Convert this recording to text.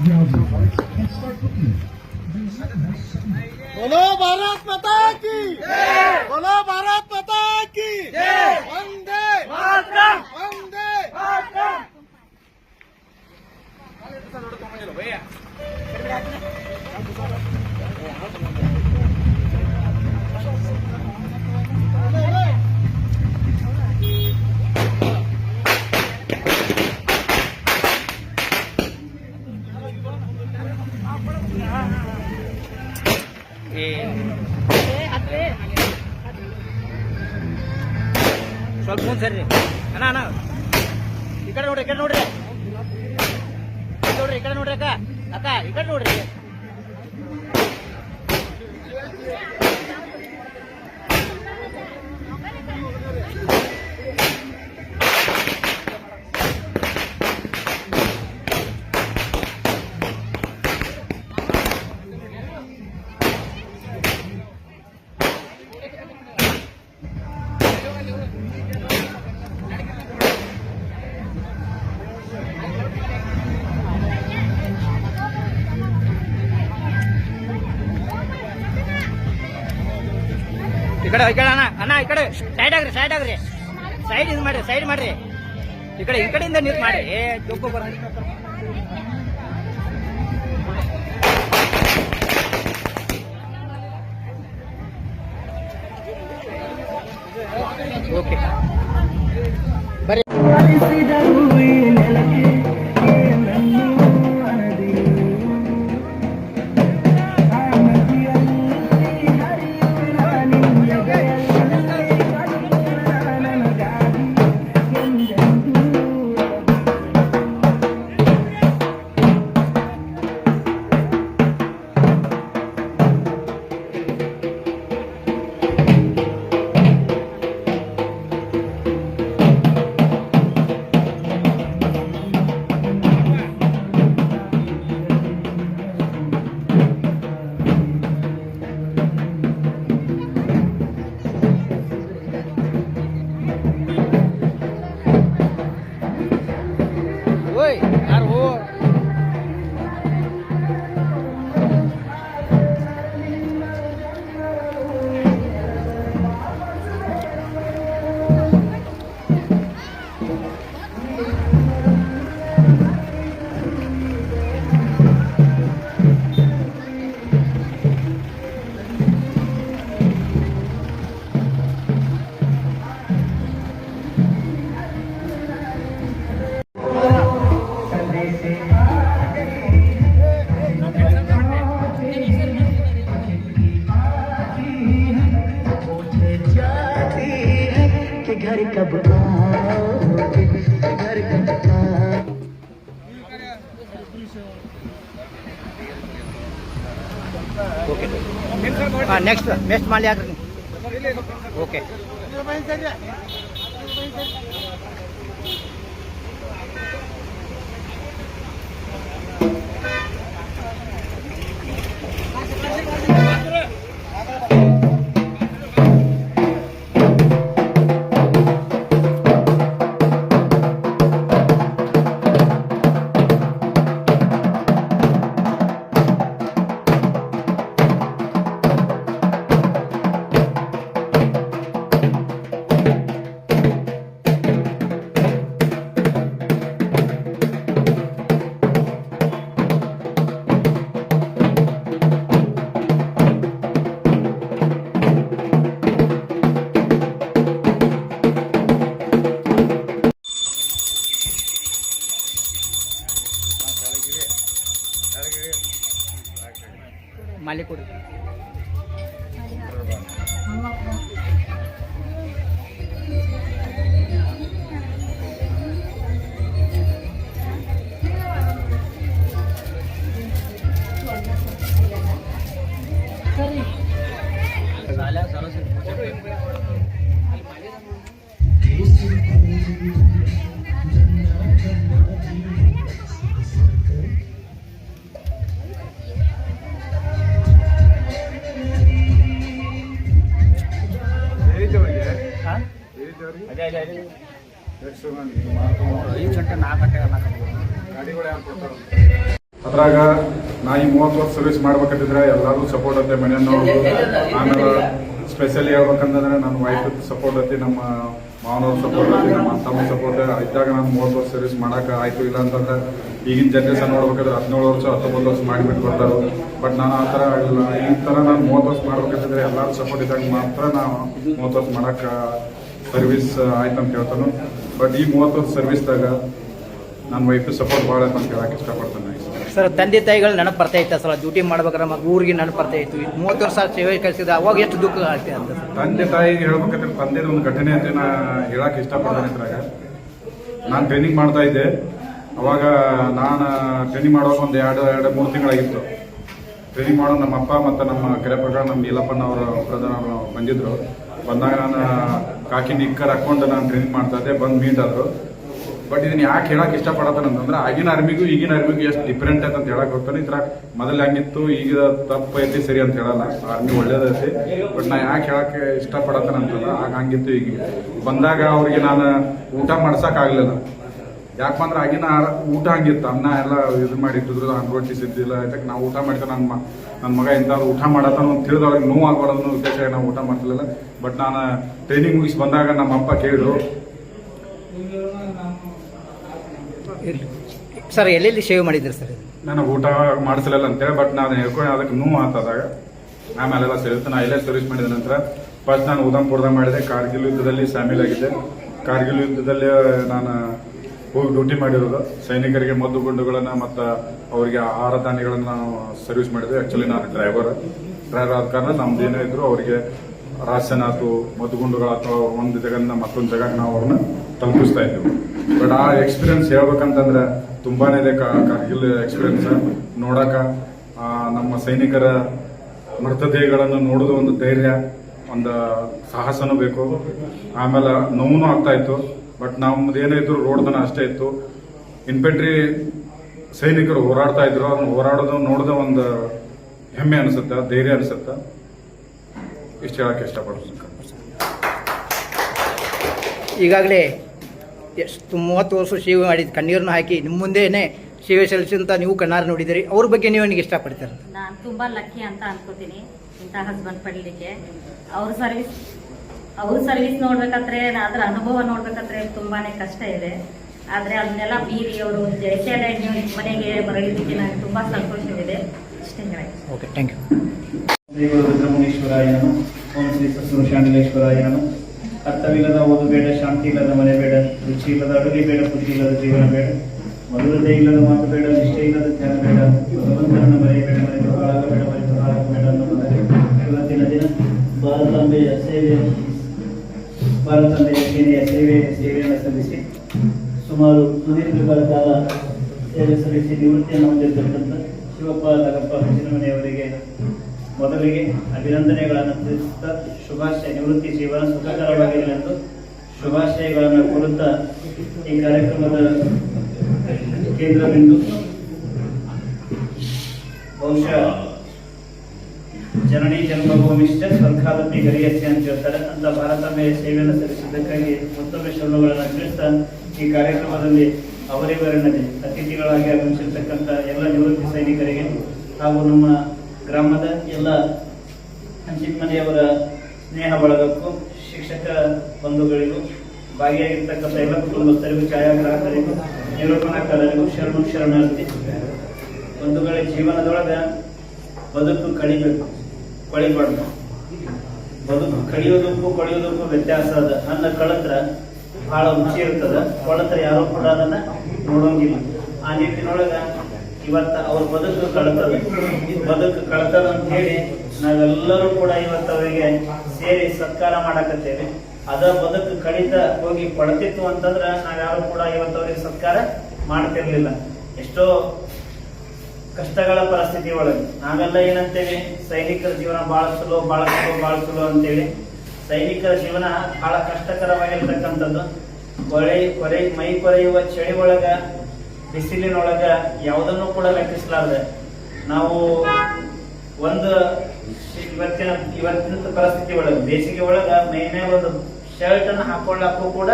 बोलो भारत माता की, बोलो भारत माता की, वंदे मातरम, वंदे मातरम। ಸ್ವಲ್ಪ ಮುಂದೆ ಸರಿ ಅಣ್ಣ ಅಣ್ಣ ಈ ಕಡೆ ನೋಡ್ರಿ, ಈ ಕಡೆ ನೋಡ್ರಿ, ನೋಡ್ರಿ, ಈ ಕಡೆ ನೋಡ್ರಿ ಅಕ್ಕ, ಅಕ್ಕ ಈ ಕಡೆ ನೋಡ್ರಿ. ಈ ಕಡೆ ಅಣ್ಣ ಅಣ್ಣ ಈ ಕಡೆ ಸೈಡ್ ಆಗ್ರಿ, ಸೈಡ್ ಆಗ್ರಿ, ಸೈಡ್ ಇದು ಮಾಡ್ರಿ, ಸೈಡ್ ಮಾಡ್ರಿ, ಈ ಕಡೆಯಿಂದ ನೀರು ಮಾಡಿ ಜೋಗು ಬರ. ಓಕೆ ಬರ್ರಿ. घर कब आओगे, घर कब ಓಕೆ ನೆಕ್ಸ್ಟ್ ಮಾಡಿ ಹಾಕ್ರಿ. ಓಕೆ ಮಾಲಿ ಕೊಡಿ. ಐದು ಗಂಟೆ 4 ಗಂಟೆ ಗಾಡಿಗಳು ಯಾರು ಕೊಡ್ತಾರೆ? ಅದ್ರಾಗ ನಾ ಈ 30 ವರ್ಷ ಸರ್ವಿಸ್ ಮಾಡ್ಬೇಕಂತಿದ್ರೆ ಎಲ್ಲರೂ ಸಪೋರ್ಟ್ ಐತೆ ಮನೆಯವ್ರದ್ದು. ಆಮೇಲೆ ಸ್ಪೆಷಲಿ ಹೇಳ್ಬೇಕಂತಂದ್ರೆ ನನ್ನ ವೈಫ್ ಸಪೋರ್ಟ್ ಐತಿ, ನಮ್ಮ ಮಾವನವ್ರ ಸಪೋರ್ಟ್ ಐತಿ, ನಮ್ಮ ತಮ್ಮ ಸಪೋರ್ಟ್ ಇದ್ದಾಗ ನಾನು 30 ವರ್ಷ ಸರ್ವಿಸ್ ಮಾಡಕ್ಕೆ ಆಯ್ತು. ಇಲ್ಲ ಅಂತಂದ್ರೆ ಈಗಿನ ಜನರೇಷನ್ ನೋಡ್ಬೇಕಾದ್ರೆ 17 ವರ್ಷ 19 ವರ್ಷ ಮಾಡಿಬಿಟ್ಟು ಬರ್ತಾರೆ. ಬಟ್ ನಾನು ಆ ಥರ ಆಗಿಲ್ಲ. ಈ ಥರ ನಾನು 30 ವರ್ಷ ಮಾಡ್ಬೇಕಂತಿದ್ರೆ ಎಲ್ಲರೂ ಸಪೋರ್ಟ್ ಇದ್ದಾಗ ಮಾತ್ರ ನಾವು 30 ವರ್ಷ ಮಾಡಕ್ಕೆ ಸರ್ವಿಸ್ ಆಯ್ತು ಅಂತ ಹೇಳ್ತಾನು. ಬಟ್ ಈ 30 ವರ್ಷ ಸರ್ವಿಸ್ದಾಗ ನನ್ನ ವೈಫ್ ಸಪೋರ್ಟ್ ಭಾಳ ಅಂತ ಹೇಳಕ್ಕೆ ಇಷ್ಟಪಡ್ತಾನೆ. ಸರ್, ತಂದೆ ತಾಯಿಗಳು ನೆನಪು ಬರ್ತಾ ಇತ್ತು ಸರ್, ಡ್ಯೂಟಿ ಮಾಡ್ಬೇಕಾದ್ರೆ ಮತ್ತು ಊರಿಗೆ ನೆನಪು ಬರ್ತಾ ಇತ್ತು. 30 ವರ್ಷ ಸೇವೆ ಕಳಿಸಿದ ಅವಾಗ ಎಷ್ಟು ದುಃಖ ಆಗ್ತದೆ ಅಂತ ತಂದೆ ತಾಯಿಗೆ ಹೇಳ್ಬೇಕಂದ್ರೆ ತಂದೆದ ಒಂದು ಘಟನೆ ಅಂತ ನಾ ಹೇಳಕ್ಕೆ ಇಷ್ಟಪಡ್ತಾನೆ. ಇದ್ರಾಗ ನಾನು ಟ್ರೈನಿಂಗ್ ಮಾಡ್ತಾ ಇದ್ದೆ. ಅವಾಗ ನಾನು ಟ್ರೈನಿಂಗ್ ಮಾಡುವಾಗ ಒಂದು 2-3 ತಿಂಗಳಾಗಿತ್ತು. ಟ್ರೈನಿಂಗ್ ಮಾಡೋ ನಮ್ಮ ಅಪ್ಪ ಮತ್ತು ನಮ್ಮ ಕೆರೆ ಪ್ರಕಾರ ನಮ್ಮ ನೀಲಪ್ಪನ ಅವರ ಬ್ರದರ್ ಅವರು ಬಂದಿದ್ರು. ಬಂದಾಗ ನಾನು ಕಾಕಿ ನಿಕ್ಕರ್ ಹಾಕ್ಕೊಂಡು ನಾನು ಟ್ರೈನಿಂಗ್ ಮಾಡ್ತಾ ಇದ್ದೆ. ಬಂದು ಮೀಟ್ ಆದರು. ಬಟ್ ಇದನ್ನ ಯಾಕೆ ಹೇಳಕ್ಕೆ ಇಷ್ಟಪಡತ್ತಾನಂತಂದ್ರೆ ಆಗಿನ ಆರ್ಮಿಗೂ ಈಗಿನ ಆರ್ಮಿಗೂ ಎಷ್ಟು ಡಿಫ್ರೆಂಟ್ ಐತೆ ಅಂತ ಹೇಳಕ್ ಹೋಗ್ತಾನೆ. ಇದ್ರಾಗ ಮೊದಲು ಹೆಂಗಿತ್ತು, ಈಗ ತಪ್ಪು ಐತಿ ಸರಿ ಅಂತ ಹೇಳಲ್ಲ. ಆರ್ಮಿ ಒಳ್ಳೇದೈತಿ. ಬಟ್ ನಾ ಯಾಕೆ ಹೇಳಕ್ಕೆ ಇಷ್ಟಪಡತ್ತಾನಂತಂದ್ರೆ ಆಗ ಹಂಗಿತ್ತು. ಈಗ ಬಂದಾಗ ಅವ್ರಿಗೆ ನಾನು ಊಟ ಮಾಡ್ಸಕ್ಕಾಗಲಿಲ್ಲ. ಯಾಕಂದ್ರೆ ಆಗಿನ ಊಟ ಹಂಗಿತ್ತು. ಅನ್ನ ಎಲ್ಲ ಇದು ಮಾಡಿಟ್ಟಿದ್ರು, ರೊಟ್ಟಿ ಸಿದ್ದಿಲ್ಲ. ಇದಕ್ಕೆ ನಾವು ಊಟ ಮಾಡ್ತೇವೆ. ನನ್ನ ಮಗ ಇಂಥವ್ರು ಊಟ ಮಾಡತ್ತಾನ ಅಂತ ತಿಳಿದ ಅವ್ರಿಗೆ ನೋವು ಆಗ್ಬಾರ್ದು ಉದ್ದೇಶ ನಾವು ಊಟ ಮಾಡ್ತಿರ್ಲಿಲ್ಲ. ಬಟ್ ನಾನು ಟ್ರೈನಿಂಗ್ ಮುಗಿಸಿ ಬಂದಾಗ ನಮ್ಮ ಅಪ್ಪ ಕೇಳಿದ್ರು, ಸರ್ ಎಲ್ಲೆಲ್ಲಿ ಸೇವೆ ಮಾಡಿದ್ರಿ ಸರ್? ನನಗೆ ಊಟ ಮಾಡಿಸಲಿಲ್ಲ ಅಂತೇಳಿ. ಬಟ್ ನಾನು ಹೇಳ್ಕೊಂಡು ಅದಕ್ಕೆ ನೋವು ಆಗ್ತದಾಗ ಆಮೇಲೆಲ್ಲ ಸೇರಿತ್ತು. ನಾನು ಎಲ್ಲೇ ಸರ್ವಿಸ್ ಮಾಡಿದ ನಂತರ ಫಸ್ಟ್ ನಾನು ಉಧಂಪುರದಾಗ ಮಾಡಿದೆ. ಕಾರ್ಗಿಲ್ ಯುದ್ಧದಲ್ಲಿ ಶಾಮೀಲಾಗಿದ್ದೆ. ಕಾರ್ಗಿಲ್ ಯುದ್ಧದಲ್ಲಿ ನಾನು ಹೋಗಿ ಡ್ಯೂಟಿ ಮಾಡಿರೋದು. ಸೈನಿಕರಿಗೆ ಮದ್ದು ಗುಂಡುಗಳನ್ನು ಮತ್ತು ಅವರಿಗೆ ಆಹಾರ ಧಾನ್ಯಗಳನ್ನು ನಾವು ಸರ್ವಿಸ್ ಮಾಡಿದ್ವಿ. ಆ್ಯಕ್ಚುಲಿ ನಾನು ಡ್ರೈವರ್ ಆದ ಕಾರಣ ನಮ್ದು ಏನೇ ಇದ್ರು ಅವರಿಗೆ ರಾಶನ್ ಆಯ್ತು, ಮದ್ದು ಗುಂಡುಗಳಾಯ್ತು, ಒಂದು ಜಾಗದಿಂದ ಮತ್ತೊಂದು ಜಾಗಕ್ಕೆ ನಾವು ಅವ್ರನ್ನ ತಲುಪಿಸ್ತಾ ಇದ್ದೀವಿ. ಬಟ್ ಆ ಎಕ್ಸ್ಪೀರಿಯನ್ಸ್ ಹೇಳ್ಬೇಕಂತಂದ್ರೆ ತುಂಬಾನೇ ಇದೆ. ಕಾರ್ಗಿಲ್ ಎಕ್ಸ್ಪೀರಿಯನ್ಸ್ ನೋಡಕ ನಮ್ಮ ಸೈನಿಕರ ಮೃತದೇಹಗಳನ್ನು ನೋಡೋದು ಒಂದು ಧೈರ್ಯ, ಒಂದು ಸಾಹಸನೂ ಬೇಕು. ಆಮೇಲೆ ನೋವು ಆಗ್ತಾ ಇತ್ತು. ಬಟ್ ನಮ್ದು ಏನೇ ಇದ್ರು ರೋಡ್ ತನ ಅಷ್ಟೇ ಇತ್ತು. ಇನ್ಫೆಂಟ್ರಿ ಸೈನಿಕರು ಹೋರಾಡ್ತಾ ಇದ್ರು. ಅದನ್ನ ಹೋರಾಡೋದು ನೋಡೋದು ಒಂದು ಹೆಮ್ಮೆ ಅನಿಸುತ್ತೆ, ಧೈರ್ಯ ಅನಿಸುತ್ತೆ. ಇಷ್ಟು ಹೇಳಕ್ಕೆ ಇಷ್ಟಪಡ್ತೀನಿ. ಈಗಾಗಲೇ ಎಷ್ಟು 30 ವರ್ಷ ಸೇವೆ ಮಾಡಿದ್ದು, ಕಣ್ಣೀರನ್ನು ಹಾಕಿ ನಿಮ್ಮ ಮುಂದೆನೇ ಸೇವೆ ಸಲ್ಲಿಸಿದಂತ ನೀವು ಕಣ್ಣಾರು ನೋಡಿದಿರಿ. ಅವ್ರ ಬಗ್ಗೆ ನೀವು ನನಗೆ ಇಷ್ಟಪಡ್ತಾರೆ? ನಾನು ತುಂಬಾ ಲಕ್ಕಿ ಅಂತ ಅನ್ಕೋತೀನಿ ಇಂಥ ಹಸ್ಬೆಂಡ್ ಪಡೀಲಿಕ್ಕೆ. ಅವ್ರ ಸರ್ವಿಸ್ ನೋಡ್ಬೇಕಾದ್ರೆ, ಅದ್ರ ಅನುಭವ ನೋಡ್ಬೇಕಾದ್ರೆ ತುಂಬಾನೇ ಕಷ್ಟ ಇದೆ. ಆದ್ರೆ ಅದನ್ನೆಲ್ಲ ಮೀರಿ ಅವರು ಜಯಶಾಲೆ ಮನೆಗೆ ಬರಲಿಕ್ಕೆ ನನಗೆ ತುಂಬಾ ಸಂತೋಷವಿದೆ. ಇಷ್ಟೇ ಹೇಳಿ. Okay, thank you. Shri Guru ರುದ್ರಮುನೀಶ್ವರಾಯನು, ಓಂ ಶ್ರೀ ಸತ್ಗುರು ಶಾಂಡಿಲೇಶ್ವರಾಯನು. ಅರ್ಥವಿಲ್ಲದ ಓದು ಬೇಡ, ಶಾಂತಿ ಇಲ್ಲದ ಮನೆ ಬೇಡ, ರುಚಿ ಇಲ್ಲದ ಅಡುಗೆ ಬೇಡ, ಬುದ್ಧಿ ಇಲ್ಲದ ಜೀವನ ಬೇಡ, ಮಧುರತೆ ಇಲ್ಲದ ಮಾತು ಬೇಡ, ನಿಷ್ಠೆ ಇಲ್ಲದ ಧ್ಯಾನ ಬೇಡ, ಭಗವಂತನನ್ನು ಮರೆಯಬೇಡ, ಮರೆತು ಹಾಳಾಗಬೇಡ, ಮರೆತು ಹಾಳಾಗಬೇಡ ಅನ್ನುವುದರೆ ಇವತ್ತಿನ ದಿನ ಭಾರತಾಂಬೆಯ ಸೇವೆಯನ್ನು ಸಲ್ಲಿಸಿ ಸುಮಾರು ಸುದೀರ್ಘ ಕಾಲ ಸೇವೆ ಸಲ್ಲಿಸಿ ನಿವೃತ್ತಿಯನ್ನು ಹೊಂದಿರತಕ್ಕಂಥ ಶಿವಪ್ಪ ನಾಗಪ್ಪ ಹಂಚಿನಮನೆಯವರಿಗೆ ಮೊದಲಿಗೆ ಅಭಿನಂದನೆಗಳನ್ನು ತಿಳಿಸುತ್ತಾ ಶುಭಾಶಯ, ನಿವೃತ್ತಿ ಜೀವನ ಸುಖಕರವಾಗಿರಲಿ ಎಂದು ಶುಭಾಶಯಗಳನ್ನು ಕೋರುತ್ತಾ ಈ ಕಾರ್ಯಕ್ರಮದ ಕೇಂದ್ರ ಬಿಂದು ಬಹುಶಃ ಜನನಿ ಜನ್ಮಭೂಮಿಷ್ಠ ಸ್ವರ್ಗಾದಪಿ ಗರಿಯಸ್ಯ ಅಂತ ಹೇಳ್ತಾರೆ. ಅಂತ ಭಾರತಾಂಬೆಯ ಸೇವೆಯನ್ನು ಸಲ್ಲಿಸಿದ್ದಕ್ಕಾಗಿ ಮತ್ತೊಮ್ಮೆ ಶರಣುಗಳನ್ನು ತಿಳಿಸ್ತಾ ಈ ಕಾರ್ಯಕ್ರಮದಲ್ಲಿ ಅವರಿವರನ್ನದೇ ಅತಿಥಿಗಳಾಗಿ ಆಗಮಿಸಿರ್ತಕ್ಕಂಥ ಎಲ್ಲ ನಿವೃತ್ತಿ ಸೈನಿಕರಿಗೆ ಹಾಗೂ ನಮ್ಮ ಗ್ರಾಮದ ಎಲ್ಲ ಹಂಚಿಮನೆಯವರ ಸ್ನೇಹ ಬಳಗಕ್ಕೂ, ಶಿಕ್ಷಕ ಬಂಧುಗಳಿಗೂ, ಭಾಗಿಯಾಗಿರ್ತಕ್ಕಂಥ ಎಲ್ಲ ಕುಟುಂಬಸ್ಥರಿಗೂ, ಛಾಯಾಗ್ರಾಹಕರಿಗೂ, ನಿರೂಪಣಾಕಾರರಿಗೂ ಶರಣಾರ್ಥಿ. ಬಂಧುಗಳ ಜೀವನದೊಳಗ ಬದುಕು ಕಳಿಬೇಕು, ಕೊಳಿಬಾರ್ದು. ಬದುಕು ಕಳಿಯೋದಕ್ಕೂ ಕೊಳೆಯೋದಕ್ಕೂ ವ್ಯತ್ಯಾಸ ಅದ. ಅನ್ನ ಕಳತ್ರ ಬಹಳ ರುಚಿ ಇರ್ತದ, ಕೊಳತ್ರ ಯಾರು ಕೂಡ ಅದನ್ನ ನೋಡೋಂಗಿಲ್ಲ. ಆ ನಿಟ್ಟಿನೊಳಗ ಇವತ್ತ ಅವ್ರ ಬದುಕು ಕಳತದ ಅಂತ ಹೇಳಿ ನಾವೆಲ್ಲರೂ ಕೂಡ ಇವತ್ತು ಅವರಿಗೆ ಸೇರಿ ಸತ್ಕಾರ ಮಾಡಕತ್ತೇವೆ. ಅದ ಬದುಕು ಕಡಿತ ಹೋಗಿ ಕೊಳತಿತ್ತು ಅಂತಂದ್ರ ನಾವ್ಯಾರು ಕೂಡ ಇವತ್ತು ಅವರಿಗೆ ಸತ್ಕಾರ ಮಾಡ್ತಿರ್ಲಿಲ್ಲ. ಎಷ್ಟೋ ಕಷ್ಟಗಳ ಪರಿಸ್ಥಿತಿ ಒಳಗೆ ನಾವೆಲ್ಲ ಏನಂತೇವಿ, ಸೈನಿಕರ ಜೀವನ ಬಹಳ ಸುಲೋ ಅಂತೇಳಿ. ಸೈನಿಕರ ಜೀವನ ಬಹಳ ಕಷ್ಟಕರವಾಗಿರ್ತಕ್ಕಂಥದ್ದು. ಮೈ ಕೊರೆಯುವ ಚಳಿ ಒಳಗ, ಬಿಸಿಲಿನೊಳಗ ಯಾವುದನ್ನು ಕೂಡ ಲೆಕ್ಕಿಸಲಾರದೆ ನಾವು ಒಂದು ಇವತ್ತಿನ ಪರಿಸ್ಥಿತಿ ಒಳಗೆ ಬೇಸಿಗೆ ಒಳಗ ಮೈನೇ ಒಂದು ಶರ್ಟ್ ಅನ್ನು ಹಾಕೊಳ್ಳಕ್ಕೂ ಕೂಡ